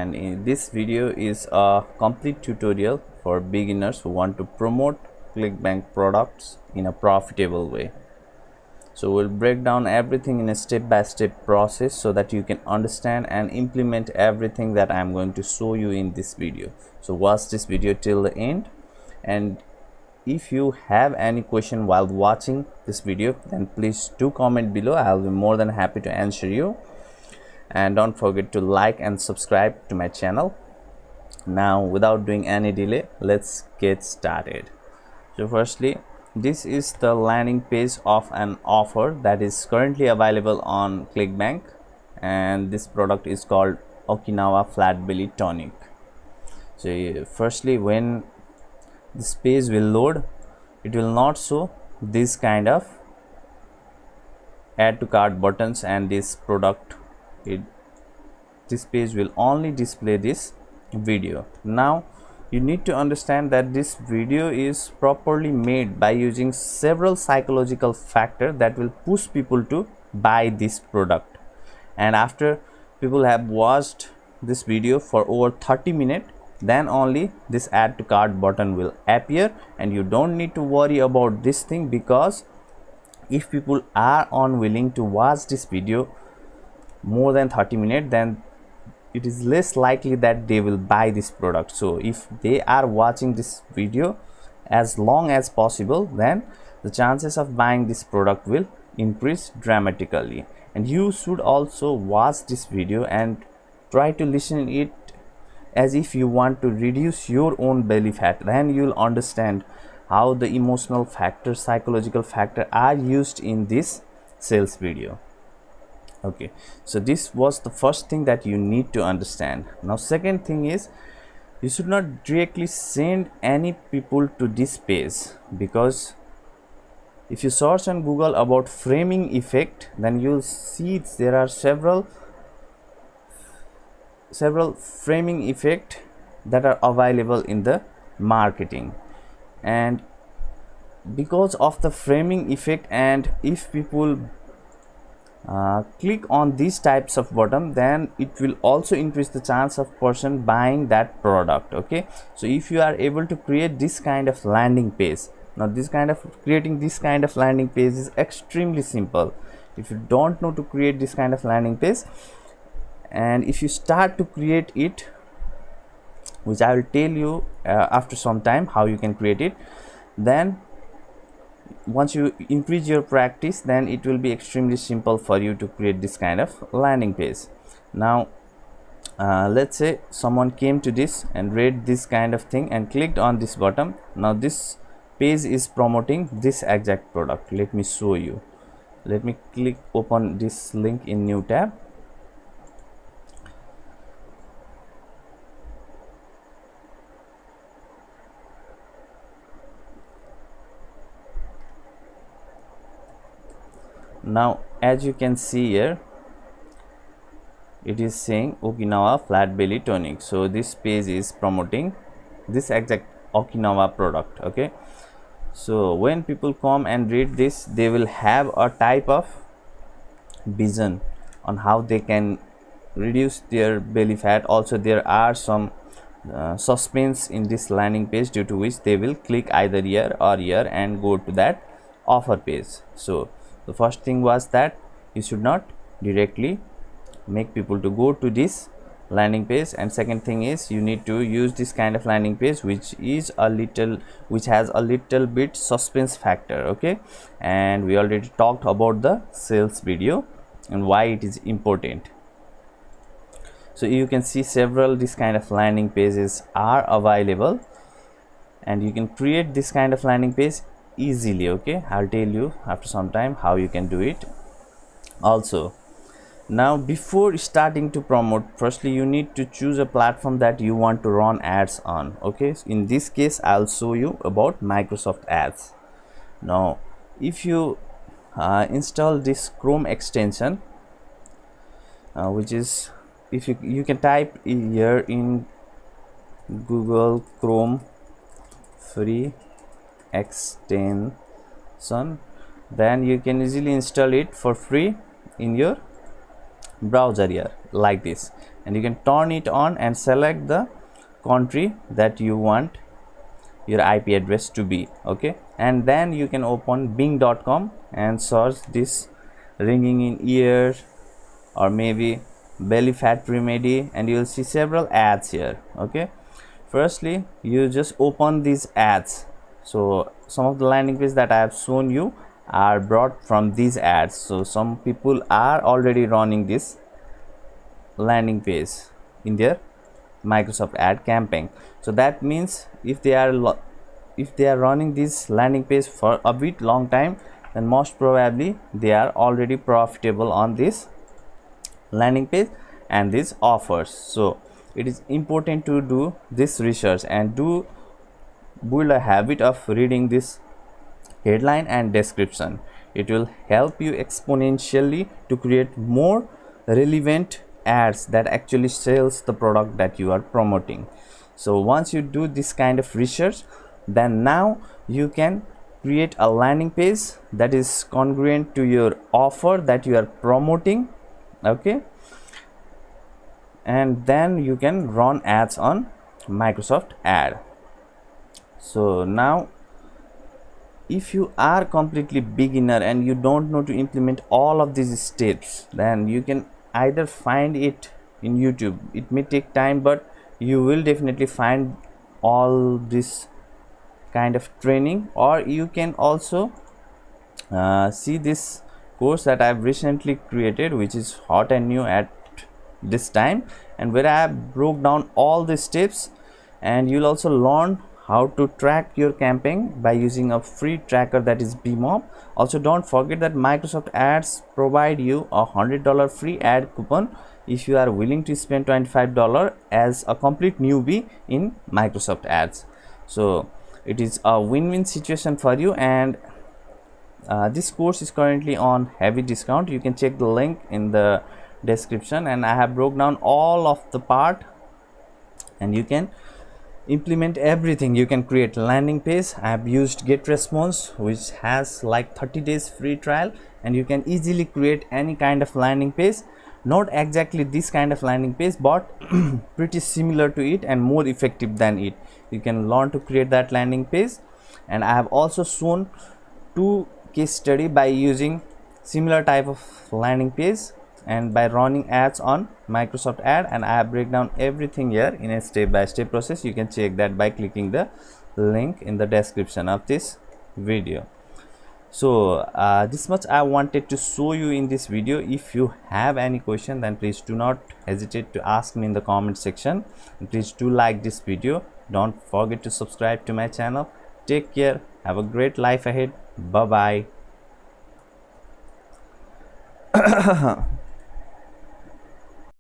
and this video is a complete tutorial for beginners who want to promote ClickBank products in a profitable way. So we'll break down everything in a step-by-step process so that you can understand and implement everything that I'm going to show you in this video. So watch this video till the end, and if you have any question while watching this video, then please do comment below. I'll be more than happy to answer you. And don't forget to like and subscribe to my channel. Now without doing any delay, let's get started. So firstly, this is the landing page of an offer that is currently available on ClickBank, and this product is called Okinawa Flat Belly Tonic. So firstly, when this page will load, it will not show this kind of add to cart buttons and this product. This page will only display this video. Now you need to understand that this video is properly made by using several psychological factors that will push people to buy this product, and after people have watched this video for over 30 minutes, then only this add to cart button will appear, and you don't need to worry about this thing, because if people are unwilling to watch this video more than 30 minutes, then it is less likely that they will buy this product. So if they are watching this video as long as possible, then the chances of buying this product will increase dramatically. And you should also watch this video and try to listen it as if you want to reduce your own belly fat. Then you'll understand how the emotional factor, psychological factor are used in this sales video. Okay, so this was the first thing that you need to understand. Now second thing is, you should not directly send any people to this page, because if you search on Google about framing effect, then you'll see there are several framing effect that are available in the marketing. And because of the framing effect, and if people click on these types of button, then it will also increase the chance of person buying that product. Okay, so if you are able to create this kind of landing page, now creating this kind of landing page is extremely simple. If you don't know to create this kind of landing page, and if you start to create it, which I will tell you after some time how you can create it, then once you increase your practice, then it will be extremely simple for you to create this kind of landing page. Now let's say someone came to this and read this kind of thing and clicked on this button. Now this page is promoting this exact product. Let me show you. Let me open this link in new tab. Now as you can see here, it is saying Okinawa Flat Belly Tonic. So this page is promoting this exact Okinawa product. Okay, so when people come and read this, they will have a type of vision on how they can reduce their belly fat. Also there are some suspense in this landing page, due to which they will click either here or here and go to that offer page. So the first thing was that you should not directly make people to go to this landing page, and second thing is, you need to use this kind of landing page which has a little bit suspense factor. Okay, and we already talked about the sales video and why it is important. So you can see several this kind of landing pages are available, and you can create this kind of landing page easily. Okay, I'll tell you after some time how you can do it also. Now before starting to promote, firstly you need to choose a platform that you want to run ads on. Okay, so in this case I'll show you about Microsoft Ads. Now if you install this Chrome extension, which is, if you can type here in Google Chrome free extension, then you can easily install it for free in your browser here like this. and you can turn it on and select the country that you want your IP address to be. Okay, and then you can open bing.com and search this ringing in ear or maybe belly fat remedy, and you'll see several ads here. Okay, firstly you just open these ads. So some of the landing pages that I have shown you are brought from these ads. So some people are already running this landing page in their Microsoft ad campaign. So that means if they are running this landing page for a bit long time, then most probably they are already profitable on this landing page and these offers. So it is important to do this research and build a habit of reading this headline and description. It will help you exponentially to create more relevant ads that actually sells the product that you are promoting. So once you do this kind of research, then now you can create a landing page that is congruent to your offer that you are promoting. Okay, and then you can run ads on Microsoft ad. So now if you are completely beginner and you don't know to implement all of these steps, then you can either find it in YouTube. It may take time, but you will definitely find all this kind of training, or you can also see this course that I've recently created, which is hot and new at this time, and where I have broke down all the steps, and you'll also learn how to track your campaign by using a free tracker, that is Bmob. Also don't forget that Microsoft Ads provide you a $100 free ad coupon if you are willing to spend $25 as a complete newbie in Microsoft Ads. So it is a win-win situation for you, and this course is currently on heavy discount. You can check the link in the description, and I have broke down all of the part, and you can implement everything. You can create landing page. I have used GetResponse, which has like 30 days free trial, and you can easily create any kind of landing page. Not exactly this kind of landing page, but pretty similar to it and more effective than it. You can learn to create that landing page, and I have also shown 2 case study by using similar type of landing page and by running ads on Microsoft Ad, and I have break down everything here in a step-by-step process. You can check that by clicking the link in the description of this video. So this much I wanted to show you in this video. If you have any question, then please do not hesitate to ask me in the comment section, and please do like this video. Don't forget to subscribe to my channel. Take care, have a great life ahead. Bye bye.